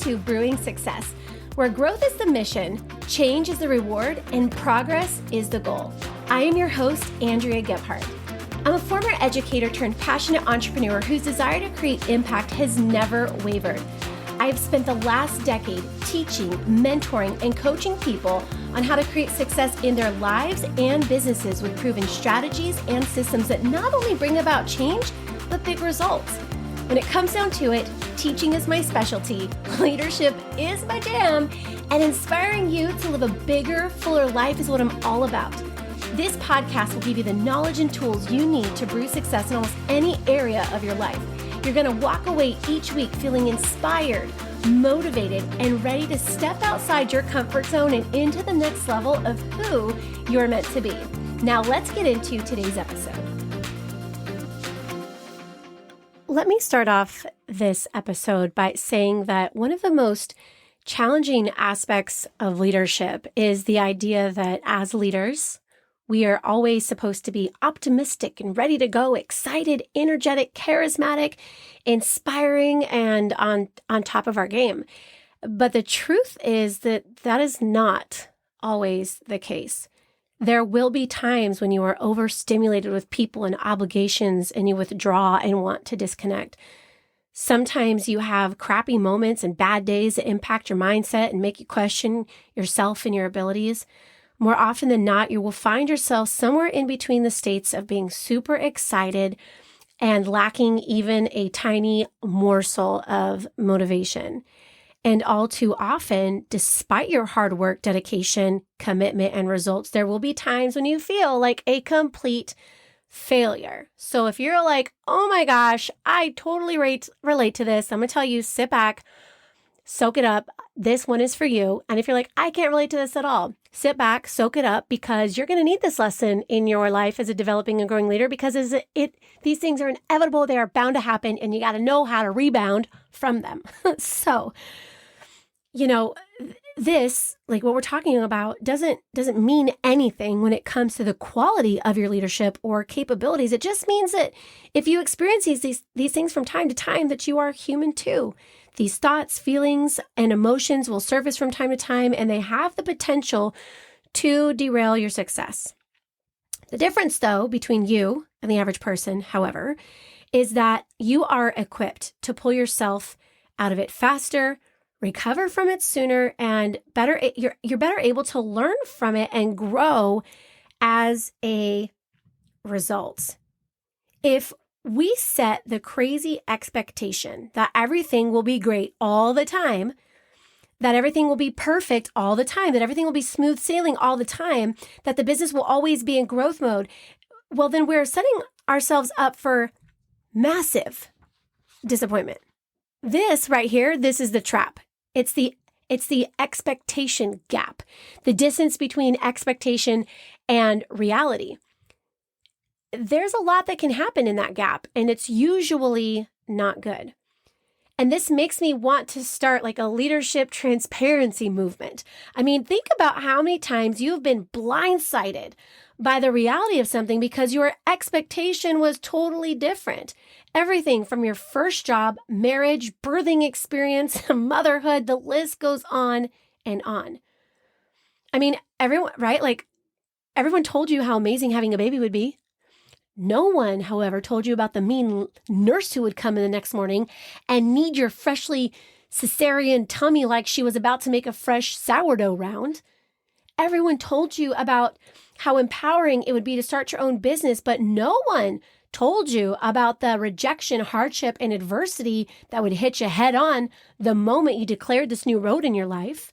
to Brewing Success, where growth is the mission, change is the reward, and progress is the goal. I am your host, Andrea Gebhardt. I'm a former educator turned passionate entrepreneur whose desire to create impact has never wavered. I have spent the last decade teaching, mentoring, and coaching people on how to create success in their lives and businesses with proven strategies and systems that not only bring about change, but big results. When it comes down to it, teaching is my specialty, leadership is my jam, and inspiring you to live a bigger, fuller life is what I'm all about. This podcast will give you the knowledge and tools you need to brew success in almost any area of your life. You're going to walk away each week feeling inspired, motivated, and ready to step outside your comfort zone and into the next level of who you're meant to be. Now let's get into today's episode. Let me start off this episode by saying that one of the most challenging aspects of leadership is the idea that as leaders, we are always supposed to be optimistic and ready to go, excited, energetic, charismatic, inspiring, and on top of our game. But the truth is that that is not always the case. There will be times when you are overstimulated with people and obligations and you withdraw and want to disconnect. Sometimes you have crappy moments and bad days that impact your mindset and make you question yourself and your abilities. More often than not, you will find yourself somewhere in between the states of being super excited and lacking even a tiny morsel of motivation. And all too often, despite your hard work, dedication, commitment, and results, there will be times when you feel like a complete failure. So if you're like, oh my gosh, I totally relate to this, I'm going to tell you, sit back, soak it up. This one is for you. And if you're like, I can't relate to this at all, sit back, soak it up, because you're going to need this lesson in your life as a developing and growing leader, because these things are inevitable. They are bound to happen, and you got to know how to rebound from them. So, this, like what we're talking about, doesn't mean anything when it comes to the quality of your leadership or capabilities. It just means that if you experience these things from time to time, that you are human too. These thoughts, feelings, and emotions will surface from time to time, and they have the potential to derail your success. The difference, though, between you and the average person, however, is that you are equipped to pull yourself out of it faster, recover from it sooner, and you're better able to learn from it and grow as a result. If we set the crazy expectation that everything will be great all the time, that everything will be perfect all the time, that everything will be smooth sailing all the time, that the business will always be in growth mode, well, then we're setting ourselves up for massive disappointment. This right here, this is the trap. It's the expectation gap, the distance between expectation and reality. There's a lot that can happen in that gap, and it's usually not good. And this makes me want to start like a leadership transparency movement. I mean, think about how many times you've been blindsided by the reality of something because your expectation was totally different. Everything from your first job, marriage, birthing experience, motherhood, the list goes on and on. I mean, everyone, right? Like everyone told you how amazing having a baby would be. No one, however, told you about the mean nurse who would come in the next morning and knead your freshly cesarean tummy like she was about to make a fresh sourdough round. Everyone told you about how empowering it would be to start your own business, but no one told you about the rejection, hardship, and adversity that would hit you head on the moment you declared this new road in your life.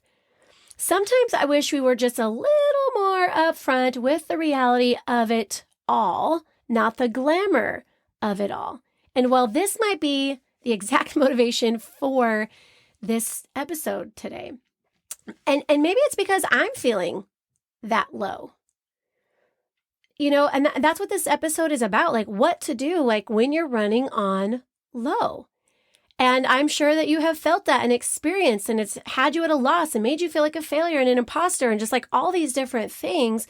Sometimes I wish we were just a little more upfront with the reality of it all, not the glamour of it all. And while this might be the exact motivation for this episode today, and maybe it's because I'm feeling that low, and that's what this episode is about, like what to do, like when you're running on low. And I'm sure that you have felt that and experienced, and it's had you at a loss and made you feel like a failure and an imposter and just like all these different things.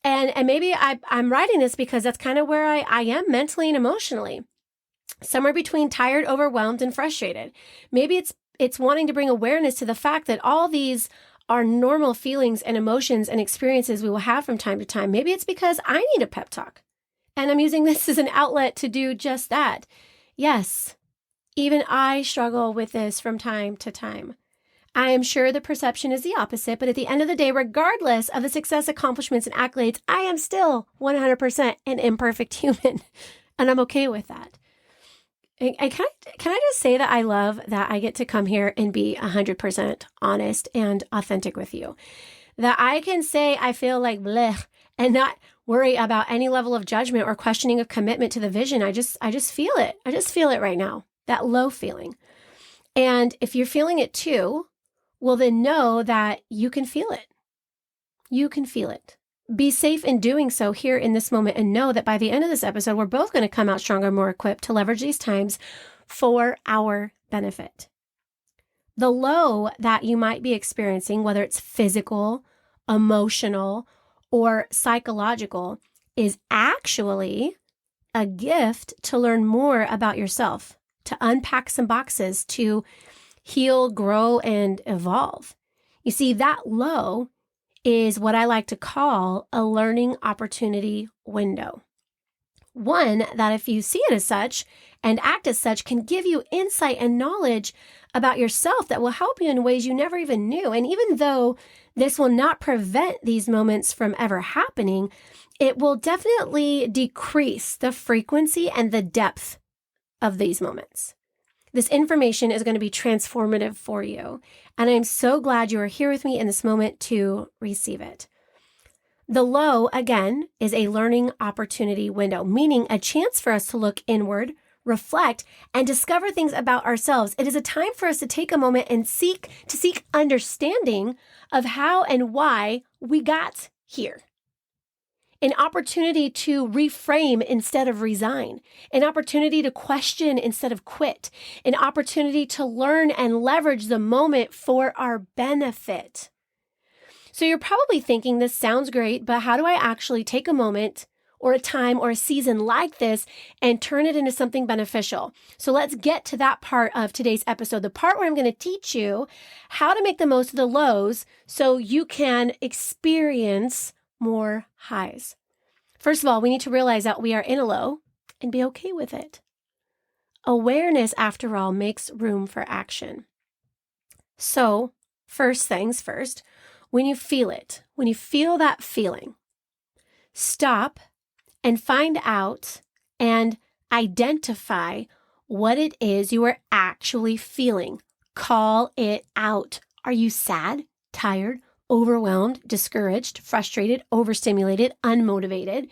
And maybe I'm writing this because that's kind of where I am mentally and emotionally. Somewhere between tired, overwhelmed, and frustrated. Maybe it's wanting to bring awareness to the fact that all these are normal feelings and emotions and experiences we will have from time to time. Maybe it's because I need a pep talk, and I'm using this as an outlet to do just that. Yes, even I struggle with this from time to time. I am sure the perception is the opposite, but at the end of the day, regardless of the success, accomplishments, and accolades, I am still 100% an imperfect human, and I'm okay with that. Can I just say that I love that I get to come here and be 100% honest and authentic with you? That I can say I feel like bleh and not worry about any level of judgment or questioning of commitment to the vision. I just feel it. I just feel it right now, that low feeling. And if you're feeling it too, well, then know that you can feel it. You can feel it. Be safe in doing so here in this moment, and know that by the end of this episode, we're both going to come out stronger, more equipped to leverage these times for our benefit. The low that you might be experiencing, whether it's physical, emotional, or psychological, is actually a gift to learn more about yourself, to unpack some boxes, to heal, grow, and evolve. You see, that low is what I like to call a learning opportunity window. One that, if you see it as such and act as such, can give you insight and knowledge about yourself that will help you in ways you never even knew. And even though this will not prevent these moments from ever happening, it will definitely decrease the frequency and the depth of these moments. This information is going to be transformative for you, and I'm so glad you are here with me in this moment to receive it. The low, again, is a learning opportunity window, meaning a chance for us to look inward, reflect, and discover things about ourselves. It is a time for us to take a moment and seek understanding of how and why we got here. An opportunity to reframe instead of resign, an opportunity to question instead of quit, an opportunity to learn and leverage the moment for our benefit. So you're probably thinking, this sounds great, but how do I actually take a moment or a time or a season like this and turn it into something beneficial? So let's get to that part of today's episode, the part where I'm going to teach you how to make the most of the lows so you can experience more highs. First of all, we need to realize that we are in a low and be okay with it. Awareness, after all, makes room for action. So, first things first, when you feel it, when you feel that feeling, stop and find out and identify what it is you are actually feeling. Call it out. Are you sad, tired, overwhelmed, discouraged, frustrated, overstimulated, unmotivated?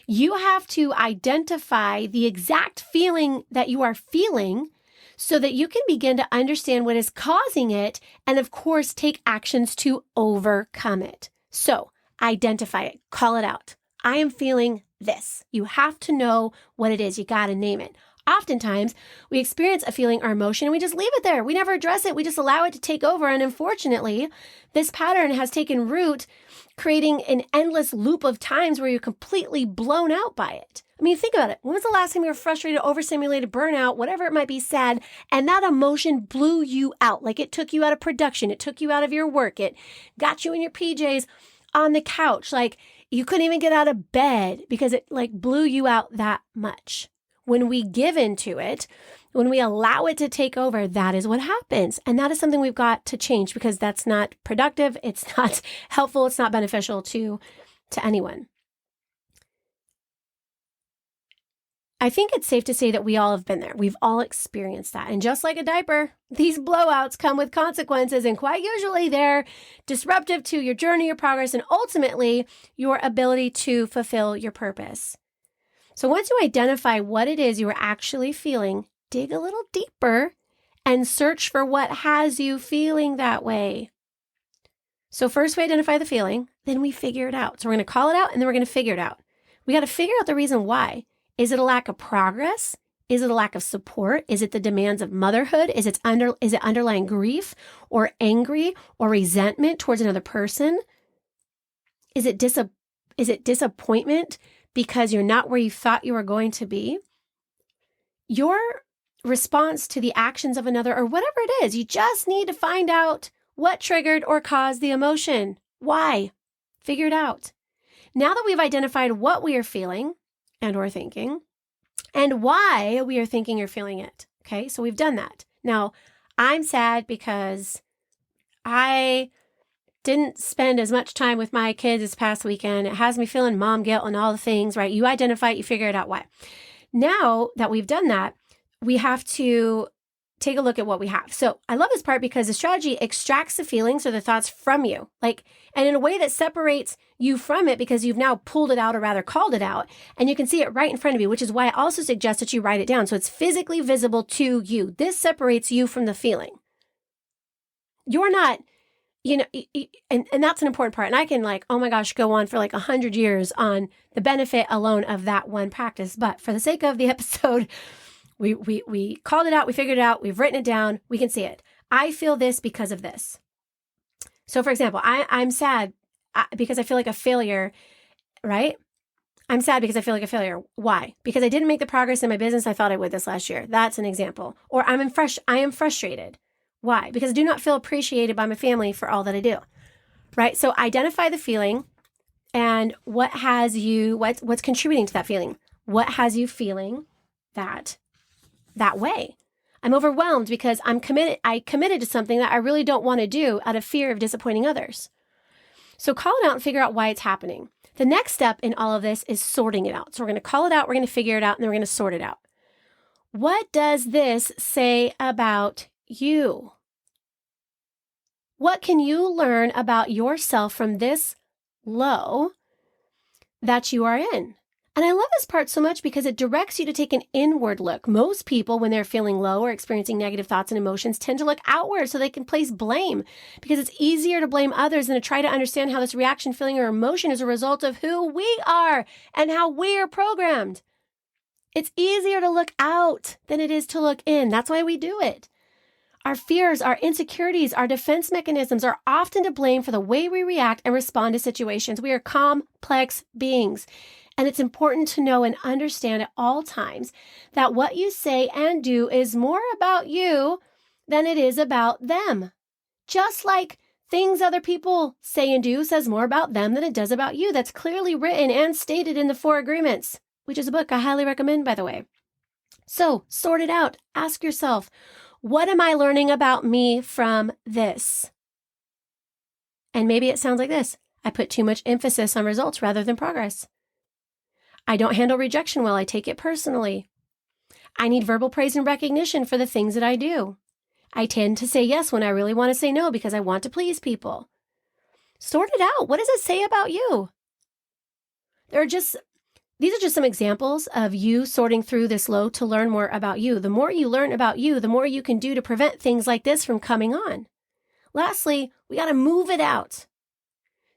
You have to identify the exact feeling that you are feeling so that you can begin to understand what is causing it and, of course, take actions to overcome it. So identify it, call it out. I am feeling this. You have to know what it is. You got to name it. Oftentimes, we experience a feeling or emotion and we just leave it there. We never address it. We just allow it to take over. And unfortunately, this pattern has taken root, creating an endless loop of times where you're completely blown out by it. I mean, think about it. When was the last time you were frustrated, overstimulated, burnout, whatever it might be, sad, and that emotion blew you out? Like it took you out of production. It took you out of your work. It got you in your PJs on the couch. Like you couldn't even get out of bed because it like blew you out that much. When we give into it, when we allow it to take over, that is what happens. And that is something we've got to change because that's not productive. It's not helpful. It's not beneficial to anyone. I think it's safe to say that we all have been there. We've all experienced that. And just like a diaper, these blowouts come with consequences, and quite usually they're disruptive to your journey, your progress, and ultimately your ability to fulfill your purpose. So once you identify what it is you are actually feeling, dig a little deeper and search for what has you feeling that way. So first we identify the feeling, then we figure it out. So we're going to call it out and then we're going to figure it out. We got to figure out the reason why. Is it a lack of progress? Is it a lack of support? Is it the demands of motherhood? Is it underlying grief or angry or resentment towards another person? Is it disappointment because you're not where you thought you were going to be? Your response to the actions of another or whatever it is. You just need to find out what triggered or caused the emotion. Why? Figure it out. Now that we've identified what we are feeling and or thinking and why we are thinking or feeling it. Okay, so we've done that. Now, I'm sad because I didn't spend as much time with my kids this past weekend. It has me feeling mom guilt and all the things, right? You identify it, you figure it out why. Now that we've done that, we have to take a look at what we have. So I love this part because the strategy extracts the feelings or the thoughts from you, and in a way that separates you from it because you've now pulled it out or rather called it out, and you can see it right in front of you, which is why I also suggest that you write it down so it's physically visible to you. This separates you from the feeling. You're not, and that's an important part. And I can oh my gosh, go on for 100 years on the benefit alone of that one practice. But for the sake of the episode, we called it out, we figured it out, we've written it down, we can see it. I feel this because of this. So for example, I'm sad because I feel like a failure, right? I'm sad because I feel like a failure. Why? Because I didn't make the progress in my business I thought I would this last year. That's an example. Or I am frustrated. Why? Because I do not feel appreciated by my family for all that I do, right? So identify the feeling and what's contributing to that feeling. What has you feeling that way? I'm overwhelmed because I committed to something that I really don't want to do out of fear of disappointing others. So call it out and figure out why it's happening. The next step in all of this is sorting it out. So we're going to call it out, we're going to figure it out, and then we're going to sort it out. What does this say about you? What can you learn about yourself from this low that you are in? And I love this part so much because it directs you to take an inward look. Most people, when they're feeling low or experiencing negative thoughts and emotions, tend to look outward so they can place blame because it's easier to blame others than to try to understand how this reaction, feeling, or emotion is a result of who we are and how we're programmed. It's easier to look out than it is to look in. That's why we do it. Our fears, our insecurities, our defense mechanisms are often to blame for the way we react and respond to situations. We are complex beings. And it's important to know and understand at all times that what you say and do is more about you than it is about them. Just like things other people say and do says more about them than it does about you. That's clearly written and stated in the 4 Agreements, which is a book I highly recommend, by the way. So sort it out. Ask yourself, what am I learning about me from this? And maybe it sounds like this. I put too much emphasis on results rather than progress. I don't handle rejection well. I take it personally. I need verbal praise and recognition for the things that I do. I tend to say yes when I really want to say no because I want to please people. Sort it out. What does it say about you? These are just some examples of you sorting through this low to learn more about you. The more you learn about you, the more you can do to prevent things like this from coming on. Lastly, we got to move it out.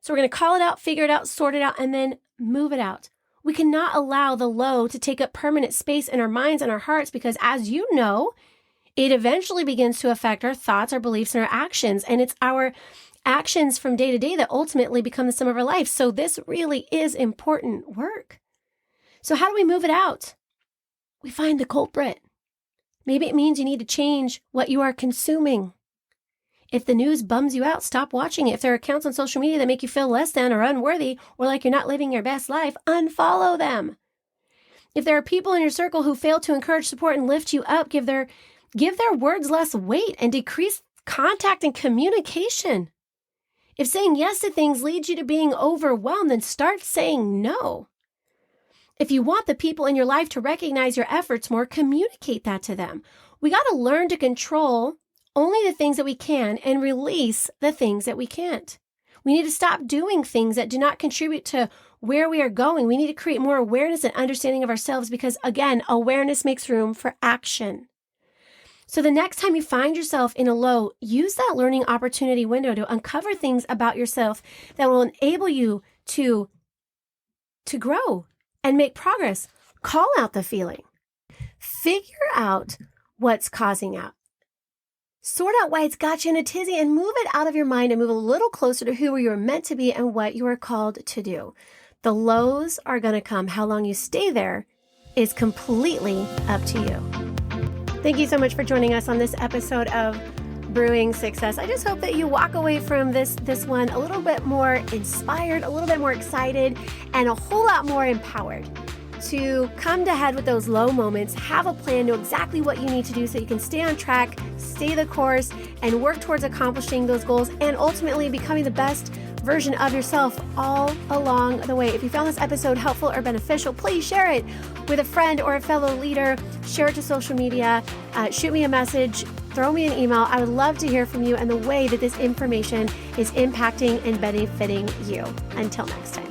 So we're going to call it out, figure it out, sort it out, and then move it out. We cannot allow the low to take up permanent space in our minds and our hearts because, as you know, it eventually begins to affect our thoughts, our beliefs, and our actions. And it's our actions from day to day that ultimately become the sum of our life. So this really is important work. So how do we move it out? We find the culprit. Maybe it means you need to change what you are consuming. If the news bums you out, stop watching it. If there are accounts on social media that make you feel less than or unworthy or like you're not living your best life, unfollow them. If there are people in your circle who fail to encourage, support, and lift you up, give their words less weight and decrease contact and communication. If saying yes to things leads you to being overwhelmed, then start saying no. If you want the people in your life to recognize your efforts more, communicate that to them. We got to learn to control only the things that we can and release the things that we can't. We need to stop doing things that do not contribute to where we are going. We need to create more awareness and understanding of ourselves because, again, awareness makes room for action. So the next time you find yourself in a low, use that learning opportunity window to uncover things about yourself that will enable you to grow and make progress. Call out the feeling. Figure out what's causing it. Sort out why it's got you in a tizzy and move it out of your mind and move a little closer to who you are meant to be and what you are called to do. The lows are going to come. How long you stay there is completely up to you. Thank you so much for joining us on this episode of Brewing Success. I just hope that you walk away from this one a little bit more inspired, a little bit more excited, and a whole lot more empowered to come to head with those low moments, have a plan, know exactly what you need to do so you can stay on track, stay the course, and work towards accomplishing those goals and ultimately becoming the best version of yourself all along the way. If you found this episode helpful or beneficial, please share it with a friend or a fellow leader. Share it to social media. Shoot me a message. Throw me an email. I would love to hear from you and the way that this information is impacting and benefiting you. Until next time.